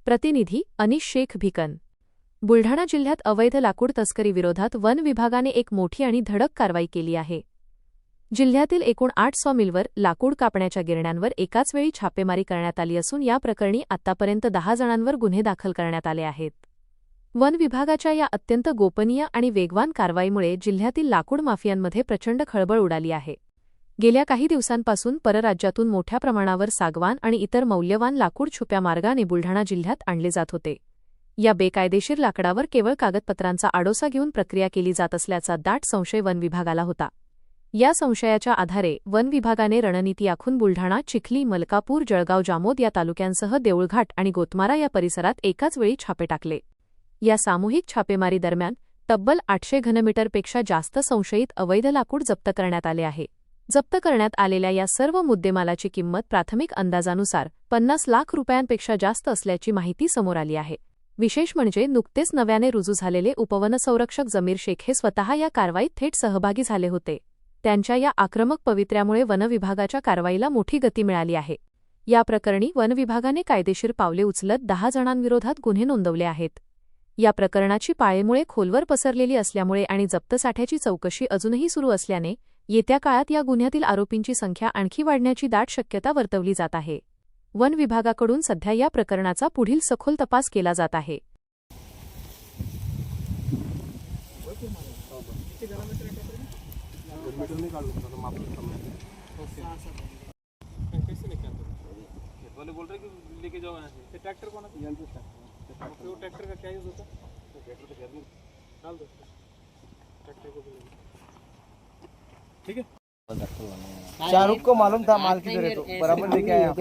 प्रतिनिधी अनिश शेख भिकन। बुलढाणा जिल्ह्यात अवैध लाकूड तस्करी विरोधात वन विभागाने एक मोठी आणि धडक कारवाई केली आहे। जिल्ह्यातील एकूण 8 सॉमिलवर लाकूड कापण्याच्या गिरण्यांवर एकाच वेळी छापेमारी करण्यात आली असून या प्रकरणी आतापर्यंत 10 जणांवर गुन्हे दाखल करण्यात आले आहेत। वन विभागाच्या या अत्यंत गोपनीय आणि वेगवान कारवाईमुळे जिल्ह्यातील लाकूड माफियांमध्ये प्रचंड खळबळ उडाली आहे। गेल्या काही दिवसांपासून परराज्यातून मोठ्या प्रमाणावर सागवान आणि इतर मौल्यवान लाकूड छुप्या मार्गाने बुलढाणा जिल्ह्यात आणले जात होते। या बेकायदेशीर लाकडावर केवळ कागदपत्रांचा आडोसा घेऊन प्रक्रिया केली जात असल्याचा दाट संशय वन विभागाला होता। या संशयाच्या आधारे वन विभागाने रणनीती आखून बुलढाणा, चिखली, मलकापूर, जळगाव, जामोद या तालुक्यांसह देऊळघाट आणि गोतमारा या परिसरात एकाच वेळी छापे टाकले। या सामूहिक छापेमारी दरम्यान तब्बल 800 घनमीटरपेक्षा जास्त संशयित अवैध लाकूड जप्त करण्यात आले आहे। जप्त करण्यात आलेल्या या सर्व मुद्देमालाची किंमत प्राथमिक अंदाजानुसार 50 लाख रुपयांपेक्षा जास्त असल्याची माहिती समोर आली आहे। विशेष म्हणजे नुकतेच नव्याने रुजू झालेले उपवनसंरक्षक जमीर शेख हे स्वतः या कारवाईत थेट सहभागी झाले होते। त्यांच्या या आक्रमक पवित्र्यामुळे वन विभागाच्या कारवाईला मोठी गती मिळाली आहे। या प्रकरणी वन विभागाने कायदेशीर पावले उचलत 10 जणांविरोधात गुन्हे नोंदवले आहेत। या प्रकरणाची पाळेमुळे खोलवर पसरलेली असल्यामुळे आणि जप्त साठ्याची चौकशी अजूनही सुरू असल्याने येत्या काळात या गुन्ह्यातील आरोपींची संख्या आणखी वाढण्याची दाट शक्यता वर्तवली जात आहे। वन विभागाकडून सध्या या प्रकरणाचा पुढील सखोल तपास केला जात आहे। बोल रहे कि लेके जाओ यहाँ से ट्रैक्टर कौन है? वो ट्रैक्टर का क्या यूज होता है? ट्रैक्टर तो घर में डाल दो ट्रैक्टर को। ठीक है, शाहरुख को मालूम था माल किधर है तो बराबर लेके आया।